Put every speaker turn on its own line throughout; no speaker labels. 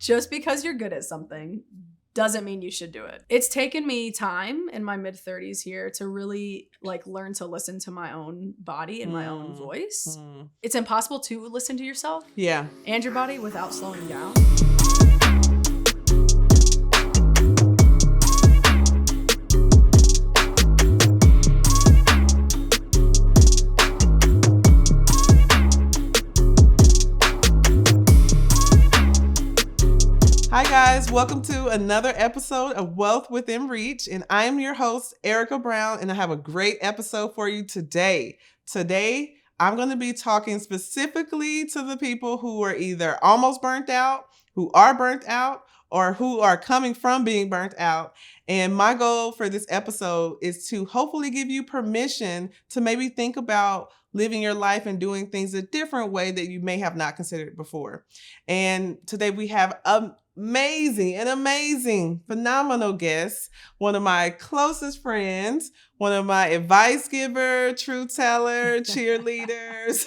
Just because you're good at something doesn't mean you should do it. It's taken me time in my mid-30s here to really like learn to listen to my own body and my own voice. It's impossible to listen to yourself and your body without slowing down.
Hi guys, welcome to another episode of Wealth Within Reach, and I'm your host, Erica Brown, and I have a great episode for you today. Today, I'm going to be talking specifically to the people who are either almost burnt out, who are burnt out, or who are coming from being burnt out. And my goal for this episode is to hopefully give you permission to maybe think about living your life and doing things a different way that you may have not considered before. And today we have amazing, phenomenal guest, one of my closest friends, one of my advice giver, truth teller, cheerleaders,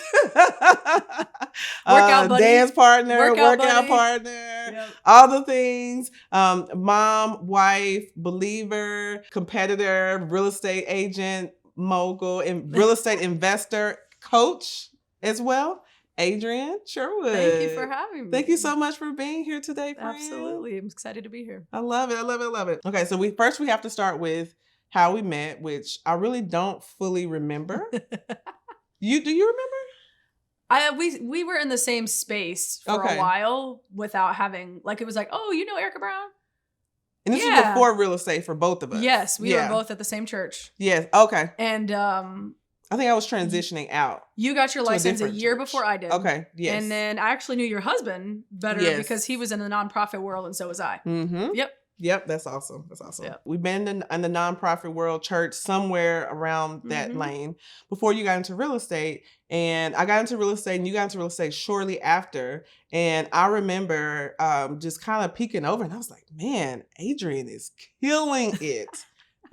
Workout buddy.
dance partner, workout
buddy.
partner, all the things, mom, wife, believer, competitor, real estate agent, mogul, and real estate investor, coach as well. Adrienne Sherwood.
Thank you for having me.
Thank you so much for being here today, friend.
Absolutely. I'm excited to be here.
I love it. Okay, so we have to start with how we met, which I really don't fully remember. Do you remember?
We were in the same space for a while without having, like, it was like, oh, you know Erica Brown?
And this was before real estate for both of us.
Yes, we were both at the same church.
Yes, okay.
And
I think I was transitioning out.
You got your license a year before I did.
Okay, yes.
And then I actually knew your husband better because he was in the nonprofit world and so was I.
Mm-hmm. Yep, that's awesome. Yep. We've been in the nonprofit world, church, somewhere around that lane before you got into real estate. And I got into real estate and you got into real estate shortly after. And I remember just kind of peeking over and I was like, man, Adrienne is killing it.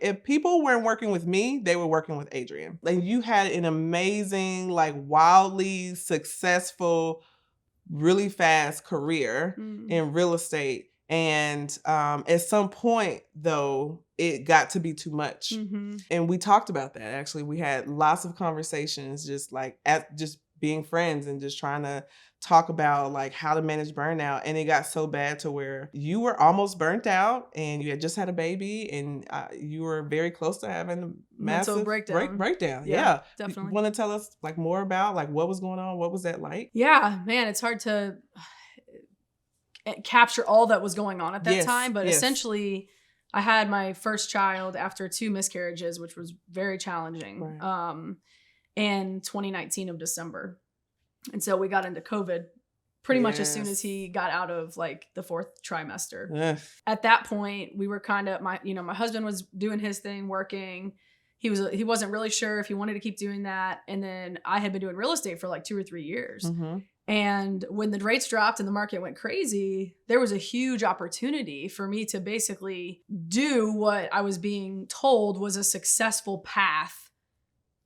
If people weren't working with me, they were working with Adrienne. Like, you had an amazing, like, wildly successful, really fast career in real estate. And at some point, though, it got to be too much. And we talked about that. Actually, we had lots of conversations, just like just being friends and just trying to talk about like how to manage burnout. And it got so bad to where you were almost burnt out and you had just had a baby and you were very close to having a massive breakdown. Yeah,
definitely.
You want to tell us like more about like what was going on? What was that like?
Yeah, man, it's hard to capture all that was going on at that time. But essentially, I had my first child after 2 miscarriages, which was very challenging, in 2019 of December. And so we got into COVID pretty much as soon as he got out of like the 4th trimester. At that point, we were kind of, my husband was doing his thing, working. He wasn't really sure if he wanted to keep doing that. And then I had been doing real estate for like 2 or 3 years. And when the rates dropped and the market went crazy, there was a huge opportunity for me to basically do what I was being told was a successful path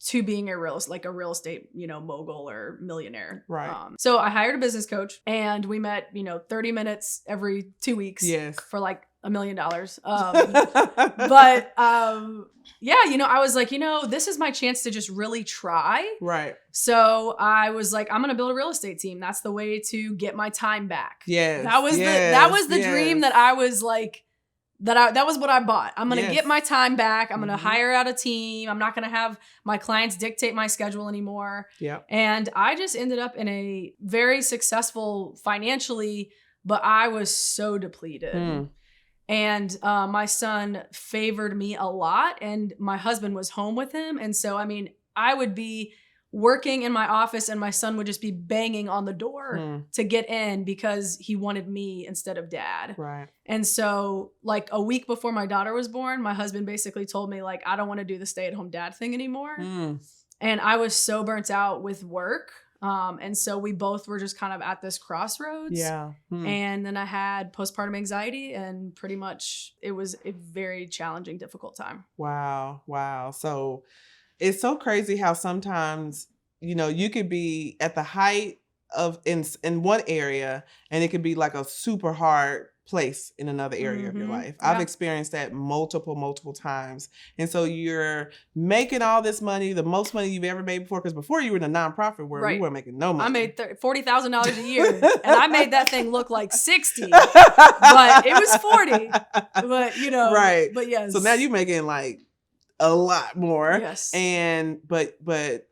to being a real estate, mogul or millionaire.
Right.
So I hired a business coach and we met, 30 minutes every 2 weeks for like $1 million. I was like, this is my chance to just really try.
Right.
So I was like, I'm going to build a real estate team. That's the way to get my time back.
Yes.
That was the dream that I was like, that was what I bought. I'm going to get my time back. I'm going to hire out a team. I'm not going to have my clients dictate my schedule anymore.
Yeah.
And I just ended up in a very successful financially, but I was so depleted. And my son favored me a lot and my husband was home with him. And so, I would be working in my office and my son would just be banging on the door to get in because he wanted me instead of dad.
Right.
And so like a week before my daughter was born, my husband basically told me like, I don't want to do the stay-at-home dad thing anymore. And I was so burnt out with work. And so we both were just kind of at this crossroads.
Yeah.
And then I had postpartum anxiety and pretty much it was a very challenging, difficult time.
Wow. So it's so crazy how sometimes, you could be at the height in one area, and it could be like a super hard place in another area of your life. I've experienced that multiple times. And so you're making all this money, the most money you've ever made before, because before you were in the nonprofit world, you weren't making no money.
I made $40,000 a year, and I made that thing look like 60, but it was 40. But
right.
But yes.
So now you're making like a lot more.
Yes.
And but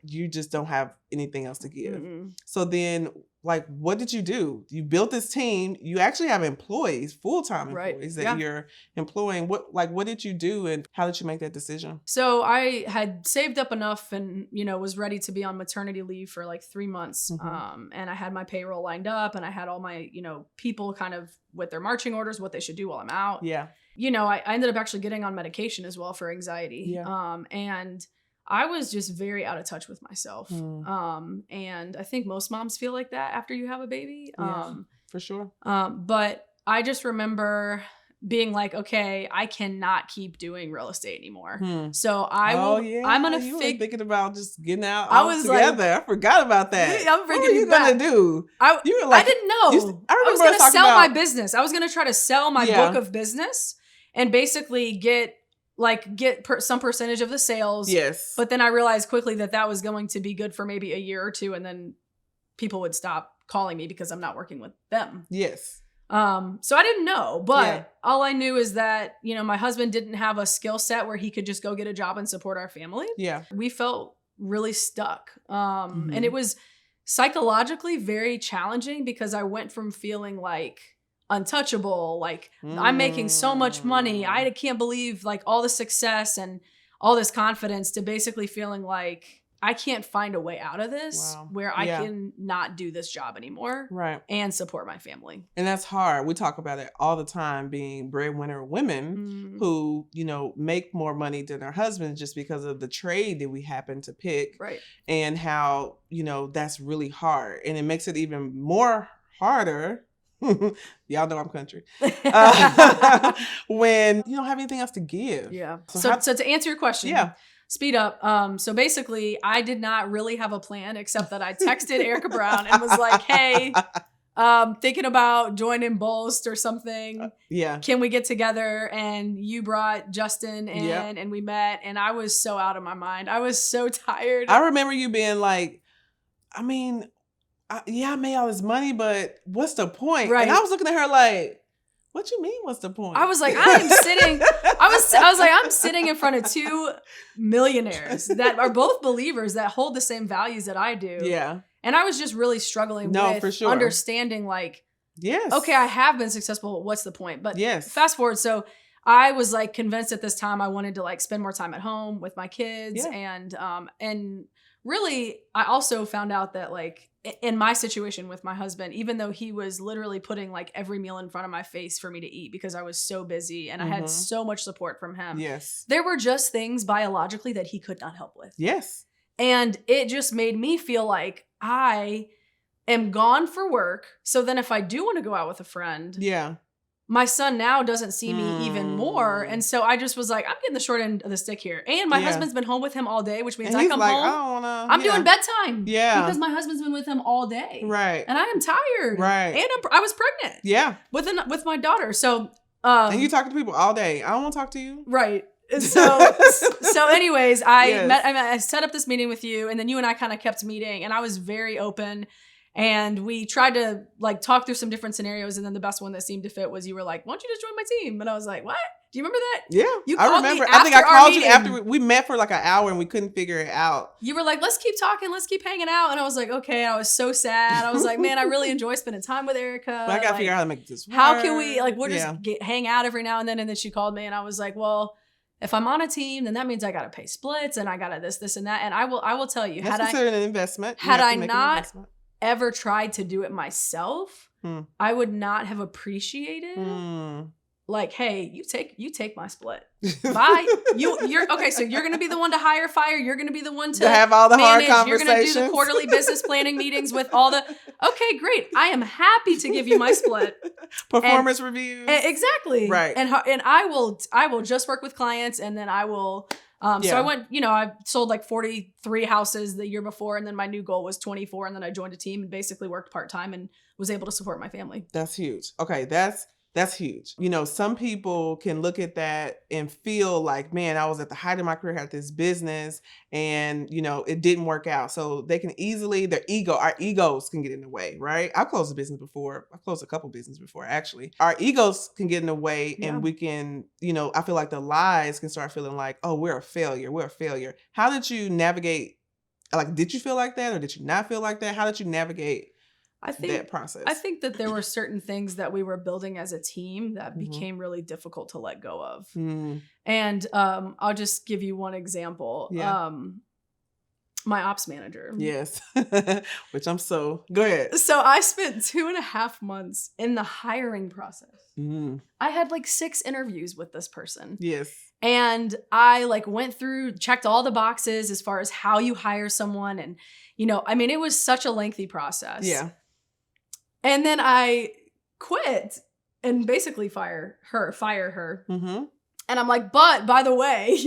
you just don't have anything else to give. Mm-mm. So then, like, what did you do? You built this team. You actually have employees, full-time employees that you're employing. What did you do, and how did you make that decision?
So I had saved up enough and, was ready to be on maternity leave for like 3 months. Mm-hmm. And I had my payroll lined up, and I had all my, people kind of with their marching orders, what they should do while I'm out.
Yeah.
I ended up actually getting on medication as well for anxiety.
Yeah.
And I was just very out of touch with myself. And I think most moms feel like that after you have a baby.
For sure.
But I just remember being like, okay, I cannot keep doing real estate anymore. So I'm going to
thinking about just getting out together. I forgot about that.
I'm
what were you going to do?
I didn't know. I was going to sell my business. I was going to try to sell my book of business and basically get some percentage of the sales. Yes. But then I realized quickly that was going to be good for maybe a year or two. And then people would stop calling me because I'm not working with them.
Yes.
So I didn't know, but all I knew is that, my husband didn't have a skill set where he could just go get a job and support our family. Yeah. We felt really stuck. And it was psychologically very challenging because I went from feeling like untouchable, like I'm making so much money, I can't believe like all the success and all this confidence, to basically feeling like I can't find a way out of this where I can not do this job anymore and support my family.
And that's hard. We talk about it all the time, being breadwinner women who, make more money than their husbands just because of the trade that we happen to pick. Right. And how, that's really hard. And it makes it even more harder. Y'all know I'm country. When you don't have anything else to give. Yeah.
So to answer your question, speed up. So basically, I did not really have a plan except that I texted Erica Brown and was like, "Hey, thinking about joining Boast or something. Can we get together?" And you brought Justin in, and we met, and I was so out of my mind. I was so tired.
I remember you being like, I made all this money, but what's the point? Right. And I was looking at her like, what you mean, what's the point?
I was like, I'm sitting in front of two millionaires that are both believers that hold the same values that I do. Yeah. And I was just really struggling with understanding like, okay, I have been successful. What's the point? But fast forward. So I was like convinced at this time I wanted to like spend more time at home with my kids. And really, I also found out that like in my situation with my husband, even though he was literally putting like every meal in front of my face for me to eat because I was so busy and I had so much support from him. Yes. There were just things biologically that he could not help with. Yes. And it just made me feel like I am gone for work. So then if I do want to go out with a friend, my son now doesn't see me even more. And so I just was like, I'm getting the short end of the stick here. And my husband's been home with him all day, which means I come home. I'm doing bedtime. Yeah. Because my husband's been with him all day. Right. And I am tired. Right. And I was pregnant. Yeah. With my daughter. So.
And you talk to people all day. I don't want to talk to you.
Right. So anyways, I set up this meeting with you, and then you and I kind of kept meeting, and I was very open. And we tried to like talk through some different scenarios. And then the best one that seemed to fit was you were like, why don't you just join my team? And I was like, what? Do you remember that?
Yeah.
You
I remember. I think I called you after we met for like an hour and we couldn't figure it out.
You were like, let's keep talking. Let's keep hanging out. And I was like, okay. I was so sad. I was like, man, I really enjoy spending time with Erica.
But I got to figure out how to make this work.
How can we, like, we'll just hang out every now and then. And then she called me and I was like, well, if I'm on a team, then that means I got to pay splits and I got to this, and that. And I will tell you,
that's considered an investment.
Had I not ever tried to do it myself, I would not have appreciated like, hey, you take my split. Bye. You're okay, so you're gonna be the one to hire, fire, you're gonna be the one to
have all the
manage,
hard conversations.
You're gonna do the quarterly business planning meetings with all the okay, great. I am happy to give you my split.
Performance reviews.
Exactly.
Right.
And I will just work with clients, and then I will So I went, I sold like 43 houses the year before, and then my new goal was 24. And then I joined a team and basically worked part-time and was able to support my family.
That's huge. Okay. That's huge. Some people can look at that and feel like, man, I was at the height of my career, had this business and, it didn't work out. So they can easily, our egos can get in the way, right? I've closed a business before. I've closed a couple businesses before, actually. Our egos can get in the way and we can, I feel like the lies can start feeling like, oh, we're a failure. We're a failure. How did you navigate? Like, did you feel like that or did you not feel like that? How did you navigate that process?
I think that there were certain things that we were building as a team that became really difficult to let go of. And I'll just give you one example. Yeah. My ops manager.
Yes. Which go ahead.
So I spent 2.5 months in the hiring process. I had like 6 interviews with this person.
Yes.
And I went through, checked all the boxes as far as how you hire someone. And, it was such a lengthy process.
Yeah.
And then I quit and basically fire her. And I'm like, but by the way,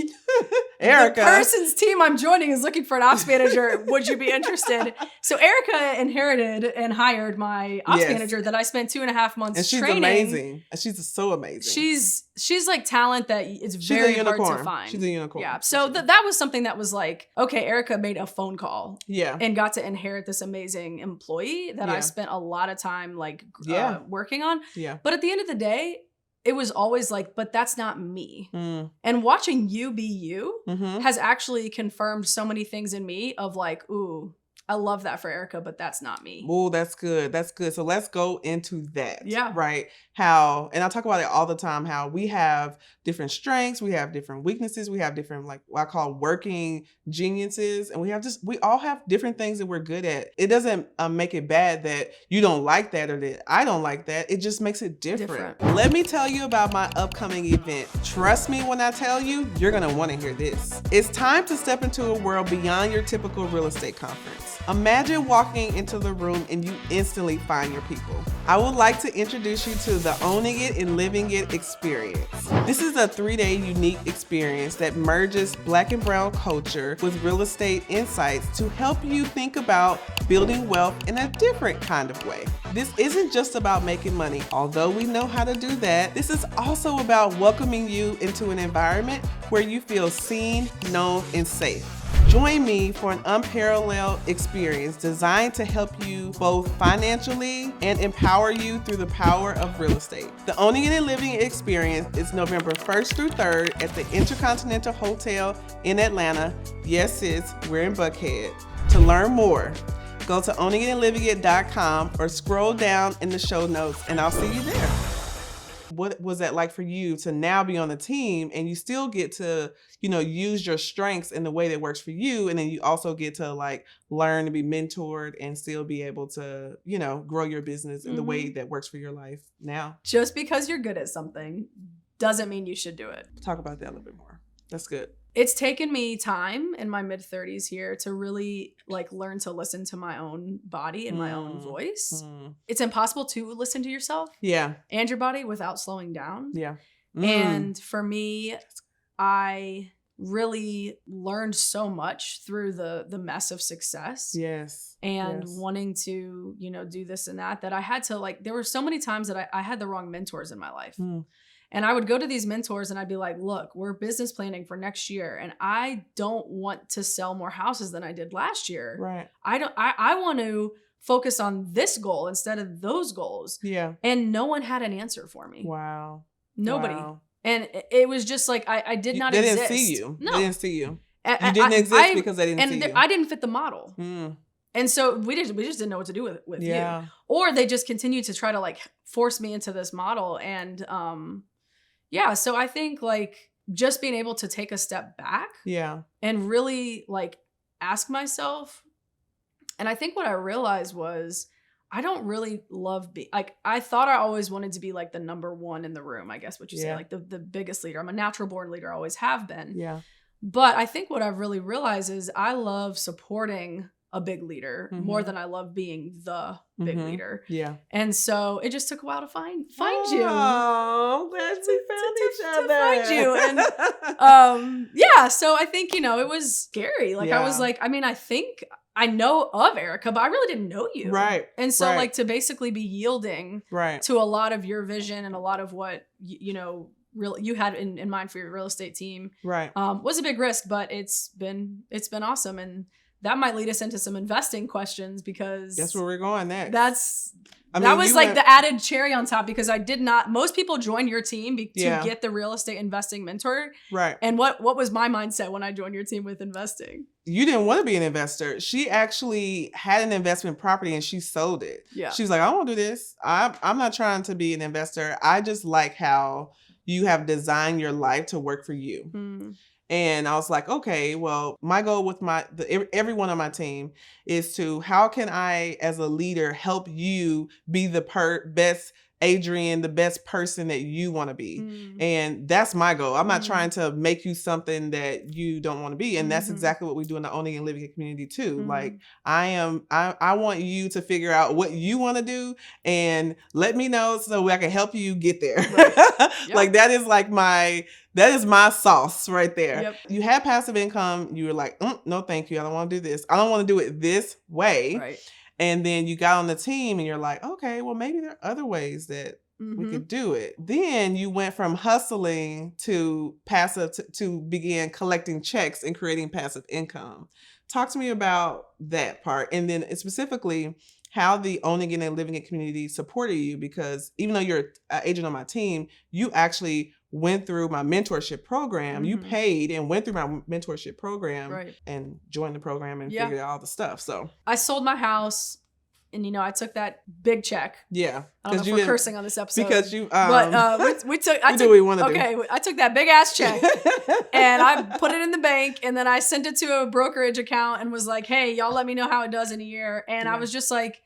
Erica,
the person's team I'm joining is looking for an ops manager. Would you be interested? So Erica inherited and hired my ops manager that I spent 2.5 months
and she's
training.
Amazing. And she's so amazing.
She's like talent that it's very hard to find.
She's a unicorn.
Yeah. So that was something that was like, okay, Erica made a phone call.
Yeah.
And got to inherit this amazing employee that I spent a lot of time working on.
Yeah.
But at the end of the day, it was always like, but that's not me. And watching you be you has actually confirmed so many things in me of like, ooh, I love that for Erica, but that's not me.
Oh, that's good. That's good. So let's go into that.
Yeah.
Right. And I talk about it all the time, how we have different strengths, we have different weaknesses, we have different, what I call working geniuses, and we all have different things that we're good at. It doesn't make it bad that you don't like that or that I don't like that. It just makes it different. Let me tell you about my upcoming event. Trust me when I tell you, you're going to want to hear this. It's time to step into a world beyond your typical real estate conference. Imagine walking into the room and you instantly find your people. I would like to introduce you to the Owning It and Living It experience. This is a 3-day unique experience that merges Black and brown culture with real estate insights to help you think about building wealth in a different kind of way. This isn't just about making money, although we know how to do that. This is also about welcoming you into an environment where you feel seen, known, and safe. Join me for an unparalleled experience designed to help you both financially and empower you through the power of real estate. The Owning It and Living It experience is November 1st through 3rd at the Intercontinental Hotel in Atlanta. Yes, sis, we're in Buckhead. To learn more, go to owningitandlivingit.com or scroll down in the show notes and I'll see you there. What was that like for you to now be on the team and you still get to, use your strengths in the way that works for you. And then you also get to learn to be mentored and still be able to, grow your business in the way that works for your life now.
Just because you're good at something doesn't mean you should do it.
Talk about that a little bit more. That's good.
It's taken me time in my mid-30s here to really learn to listen to my own body and my own voice. It's impossible to listen to yourself and your body without slowing down.
Yeah.
And for me, I really learned so much through the mess of success.
Yes.
And wanting to, do this and that I had to there were so many times that I had the wrong mentors in my life. And I would go to these mentors and I'd be like, look, we're business planning for next year. And I don't want to sell more houses than I did last year.
Right.
I want to focus on this goal instead of those goals.
Yeah.
And no one had an answer for me.
Wow.
Nobody. Wow. And it was just I did not exist.
They didn't see you.
No.
They didn't see you. You didn't exist because they didn't see you.
I didn't fit the model. And so we just didn't know what to do with you. Or they just continued to try to force me into this model. And so I think just being able to take a step back and really ask myself. And I think what I realized was I don't really love I thought I always wanted to be the number one in the room, I guess what you say, the biggest leader. I'm a natural born leader, always have been.
Yeah.
But I think what I've really realized is I love supporting a big leader more than I love being the big leader.
Yeah.
And so it just took a while to find you.
Oh, I'm glad we found each
to find you. And yeah, so I think, it was scary. Like, I was like, I think I know of Erica, but I really didn't know you.
Right.
And so like to basically be yielding to a lot of your vision and a lot of what, you had in mind for your real estate team. Right. Was a big risk, but it's been awesome. And that might lead us into some investing questions because
that's where we're going next.
That was like the added cherry on top because most people join your team to get the real estate investing mentor. Right. And what was my mindset when I joined your team with investing?
You didn't want to be an investor. She actually had an investment property and she sold it. Yeah. She was like, I don't want to do this. I'm not trying to be an investor. I just like how you have designed your life to work for you. Mm. And I was like, okay, well, my goal with everyone on my team is how can I, as a leader, help you be the best Adrienne, the best person that you want to be. Mm. And that's my goal. I'm not trying to make you something that you don't want to be. And that's exactly what we do in the owning and living community too. Mm. Like I want you to figure out what you want to do and let me know so I can help you get there. Right. Yep. Like that is my sauce right there. Yep. You had passive income. You were like, no, thank you. I don't want to do this. I don't want to do it this way. Right. And then you got on the team and you're like, okay, well, maybe there are other ways that we could do it. Then you went from hustling to passive to begin collecting checks and creating passive income. Talk to me about that part. And then specifically how the owning and living it community supported you, because even though you're an agent on my team, you actually went through my mentorship program. Mm-hmm. You paid and went through my mentorship program and joined the program and figured out all the stuff. So I
sold my house and, I took that big check. Yeah. I don't know if we're cursing on this episode.
Because you,
but we took, I took that big ass check and I put it in the bank and then I sent it to a brokerage account and was like, hey, y'all let me know how it does in a year. And I was just like,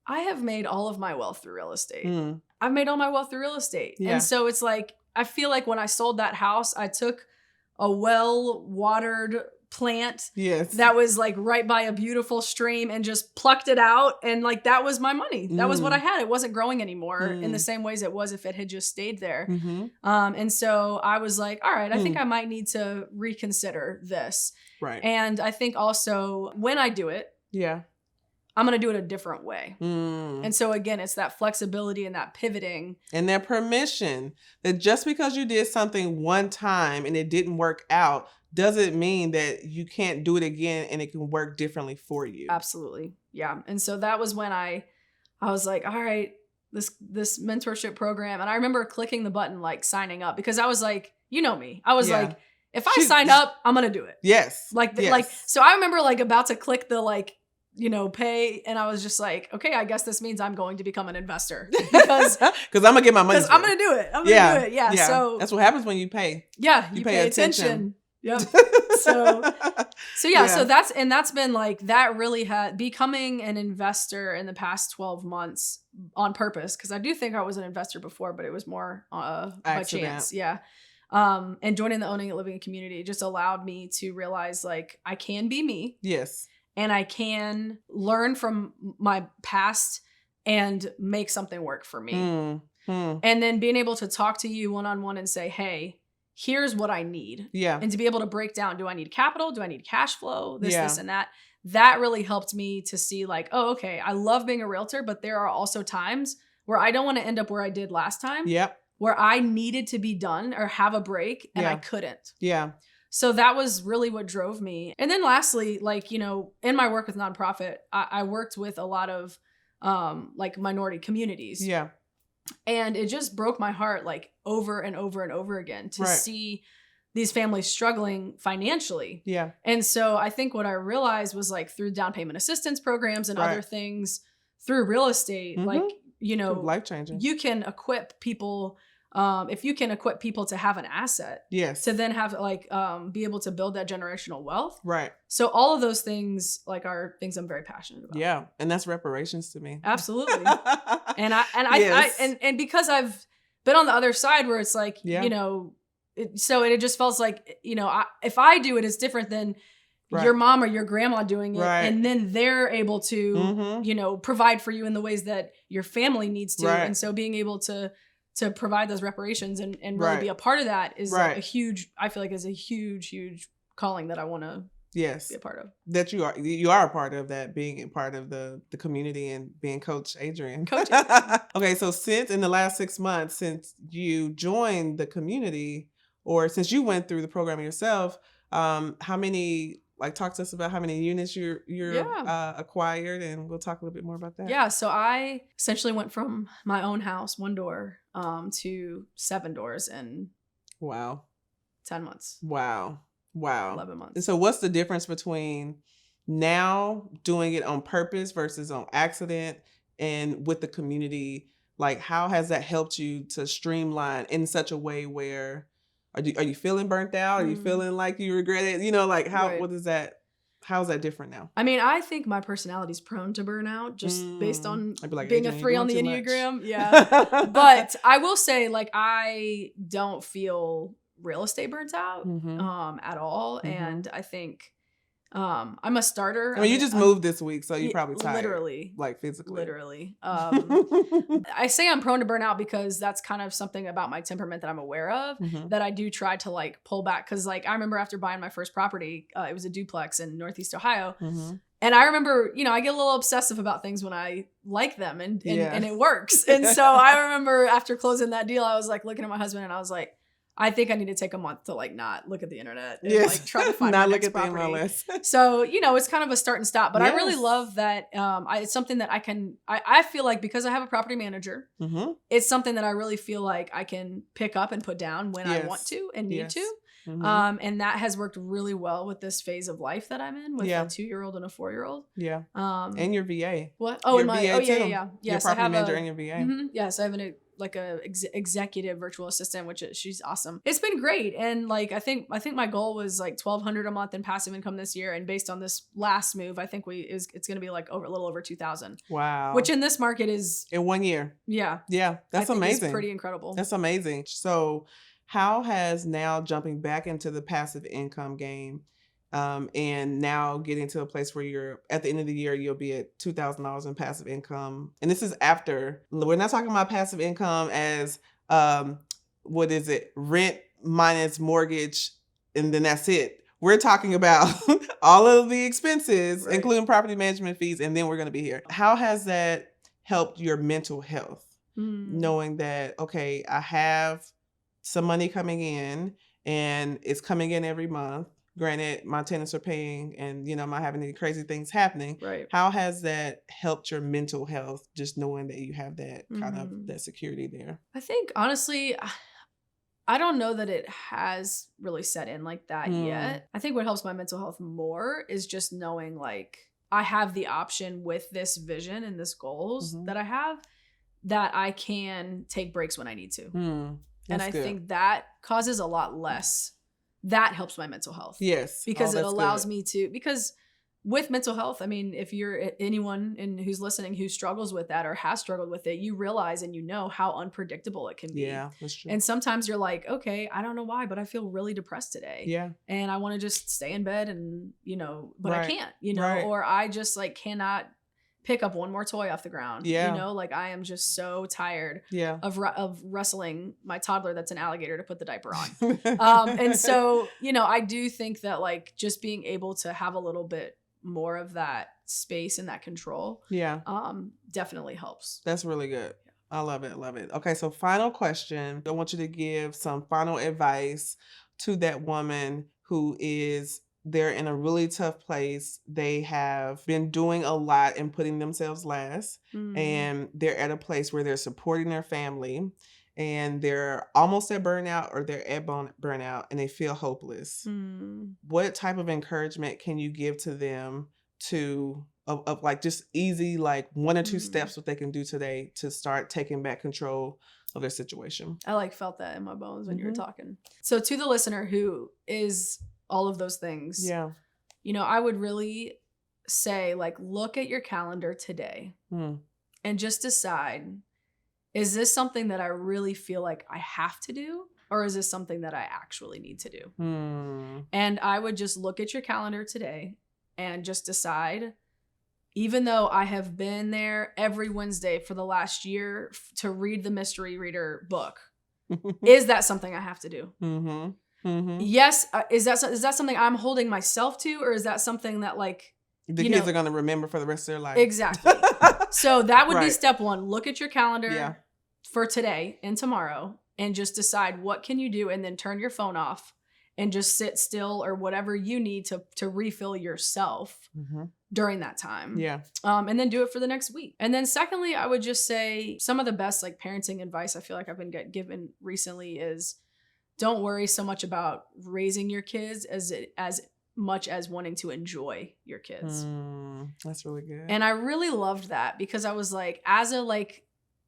I have made all of my wealth through real estate. Mm. I've made all my wealth through real estate. Yeah. And so it's like, I feel like when I sold that house, I took a well-watered plant that was like right by a beautiful stream and just plucked it out. And like, that was my money. That was what I had. It wasn't growing anymore in the same ways it was if it had just stayed there. Mm-hmm. And so I was like, all right, I think I might need to reconsider this. Right. And I think also when I do it, I'm going to do it a different way. Mm. And so again, it's that flexibility and that pivoting.
And that permission that just because you did something one time and it didn't work out doesn't mean that you can't do it again and it can work differently for you.
Absolutely. Yeah. And so that was when I was like, all right, this mentorship program. And I remember clicking the button, like signing up because I was like, you know me. I was like, if I sign up, I'm going to do it.
Yes.
So I remember like about to click the pay. And I was just like, okay, I guess this means I'm going to become an investor because
I'm going to get my money.
Because I'm going to do it. I'm going to do it. Yeah. So
that's what happens when you pay.
Yeah. You pay attention. Yep. So that's been like, that really had becoming an investor in the past 12 months on purpose. Cause I do think I was an investor before, but it was more by chance. Yeah. And joining the owning and living community just allowed me to realize like I can be me. Yes. And I can learn from my past and make something work for me. And then being able to talk to you one-on-one and say, hey, here's what I need. Yeah. And to be able to break down, do I need capital? Do I need cash flow? This, and that. That really helped me to see like, oh, okay, I love being a realtor, but there are also times where I don't want to end up where I did last time. Yep. Where I needed to be done or have a break and I couldn't. Yeah. So that was really what drove me. And then lastly, like, in my work with nonprofit, I worked with a lot of like minority communities. Yeah. And it just broke my heart like over and over and over again to see these families struggling financially. Yeah. And so I think what I realized was like through down payment assistance programs and other things through real estate, like,
life changing.
You can equip people. If you can equip people to have an asset, to then have like, be able to build that generational wealth. Right. So all of those things like are things I'm very passionate about.
Yeah. And that's reparations to me.
Absolutely. And because I've been on the other side where it's like, it just feels like, if I do it, it's different than your mom or your grandma doing it. Right. And then they're able to, provide for you in the ways that your family needs to. Right. And so being able to to provide those reparations and really be a part of that is like a huge, I feel like is a huge calling that I want to be a part of.
That you are a part of that, being a part of the community and being Coach Adrienne. Okay, so since in the last 6 months, since you joined the community or since you went through the program yourself, how many, like talk to us about how many units you're acquired, and we'll talk a little bit more about that.
Yeah, so I essentially went from my own house, 1 door, to 7 doors in 10 months. Wow. 11 months.
And so what's the difference between now doing it on purpose versus on accident and with the community? Like, how has that helped you to streamline in such a way where are you feeling burnt out? Are you feeling like you regret it? You know, like what is that? How is that different now?
I mean, I think my personality is prone to burnout just based on being a 3 on the Enneagram. Yeah. But I will say, like, I don't feel real estate burnt out at all. And I think I'm a starter.
I mean, you just moved this week, so you're probably tired.
Literally.
Like physically.
Literally. I say I'm prone to burnout because that's kind of something about my temperament that I'm aware of that I do try to like pull back. Cause like I remember after buying my first property, it was a duplex in Northeast Ohio. And I remember, you know, I get a little obsessive about things when I like them and it works. And so I remember after closing that deal, I was like looking at my husband and I was like, I think I need to take a month to like not look at the internet and like try to find
not
my
look at
property.
the MLS.
So, you know, it's kind of a start and stop, but I really love that. It's something that I feel like because I have a property manager, it's something that I really feel like I can pick up and put down when I want to and need to. And that has worked really well with this phase of life that I'm in with a 2-year-old and a 4-year-old.
Yeah. And your VA.
What? Oh,
your VA
yeah.
Yes, your property manager and your VA.
Yes, I have an executive virtual assistant, which she's awesome. It's been great. And like, I think my goal was like $1,200 a month in passive income this year. And based on this last move, I think it's going to be like a little over 2,000.
Wow.
Which in this market is
in 1 year.
Yeah.
Yeah. That's amazing.
It's pretty incredible.
That's amazing. So how has now jumping back into the passive income game, and now getting to a place where you're at the end of the year, you'll be at $2,000 in passive income. And this is after, we're not talking about passive income as, what is it? Rent minus mortgage. And then that's it. We're talking about all of the expenses, including property management fees. And then we're going to be here. How has that helped your mental health? Knowing that, okay, I have some money coming in and it's coming in every month. Granted, my tenants are paying and, you know, I'm not having any crazy things happening.
Right.
How has that helped your mental health, just knowing that you have that kind of that security there?
I think, honestly, I don't know that it has really set in like that yet. I think what helps my mental health more is just knowing like I have the option with this vision and this goals that I have that I can take breaks when I need to. And I think that causes a lot less. That helps my mental health.
Yes.
Because it allows me to, because with mental health, I mean, if you're anyone who's listening who struggles with that or has struggled with it, you realize and you know how unpredictable it can be.
Yeah, that's true.
And sometimes you're like, okay, I don't know why, but I feel really depressed today.
Yeah. And
I want to just stay in bed and, you know, but I can't, you know, or I just like cannot pick up one more toy off the ground.
Yeah.
You know, like I am just so tired of wrestling my toddler that's an alligator to put the diaper on. And so, you know, I do think that like just being able to have a little bit more of that space and that control definitely helps.
That's really good. I love it. Love it. Okay. So final question. I want you to give some final advice to that woman who is they're in a really tough place. They have been doing a lot and putting themselves last. And they're at a place where they're supporting their family and they're almost at burnout or they're at burnout and they feel hopeless. What type of encouragement can you give to them of like just easy, like 1 or 2 steps what they can do today to start taking back control of their situation?
I like felt that in my bones when you were talking. So to the listener who is all of those things. Yeah. You know, I would really say like, look at your calendar today and just decide, is this something that I really feel like I have to do? Or is this something that I actually need to do? And I would just look at your calendar today and just decide, even though I have been there every Wednesday for the last year to read the mystery reader book, is that something I have to do? Yes. Is that something I'm holding myself to, or is that something that like
the kids are going to remember for the rest of their life?
Exactly. So that would be step one. Look at your calendar for today and tomorrow and just decide what can you do, and then turn your phone off and just sit still or whatever you need to refill yourself during that time. Yeah. And then do it for the next week. And then secondly, I would just say some of the best like parenting advice I feel like I've been given recently is don't worry so much about raising your kids as much as wanting to enjoy your kids.
That's really good.
And I really loved that because I was like, as a like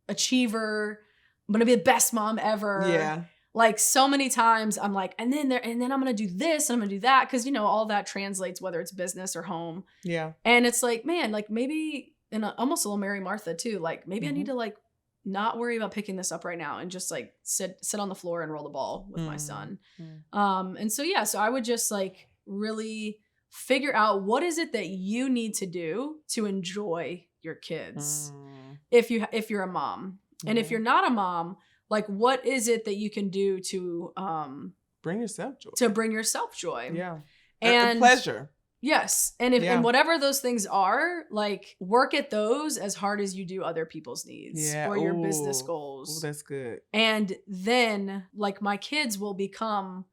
achiever, I'm gonna be the best mom ever. Yeah. Like so many times I'm like, and then I'm gonna do this and I'm gonna do that, because you know all that translates whether it's business or home. Yeah. And it's like, man, like maybe almost a little Mary Martha too. Like maybe I need to like not worry about picking this up right now and just like sit on the floor and roll the ball with my son. And so yeah, so I would just like really figure out what is it that you need to do to enjoy your kids if you're a mom. And if you're not a mom, like what is it that you can do to
bring yourself joy?
Yeah.
And pleasure.
Yes. And whatever those things are, like work at those as hard as you do other people's needs or your business goals.
Oh, that's good.
And then like my kids will become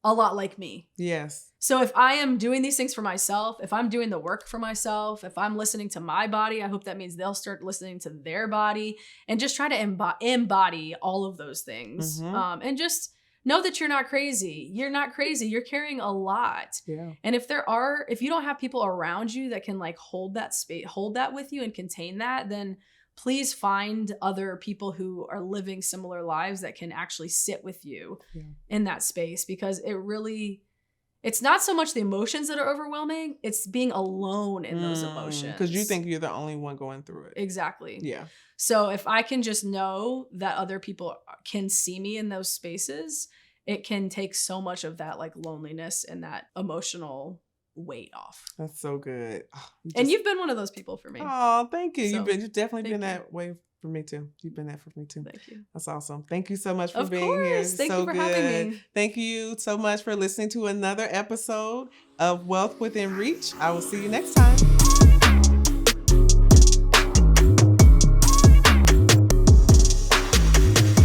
a lot like me. Yes. So if I am doing these things for myself, if I'm doing the work for myself, if I'm listening to my body, I hope that means they'll start listening to their body and just try to embody all of those things. And just know that you're not crazy. You're not crazy. You're carrying a lot. Yeah. And if you don't have people around you that can like hold that space, hold that with you and contain that, then please find other people who are living similar lives that can actually sit with you in that space, because it's not so much the emotions that are overwhelming, it's being alone in those emotions.
Because you think you're the only one going through it.
Exactly. Yeah. So if I can just know that other people can see me in those spaces, it can take so much of that like loneliness and that emotional weight off.
That's so good.
And you've been one of those people for me.
Oh, thank you. You've definitely been that way for me too. You've been that for me too.
Thank you.
That's awesome. Thank you so much for being here.
Thank you for having me.
Thank you so much for listening to another episode of Wealth Within Reach. I will see you next time.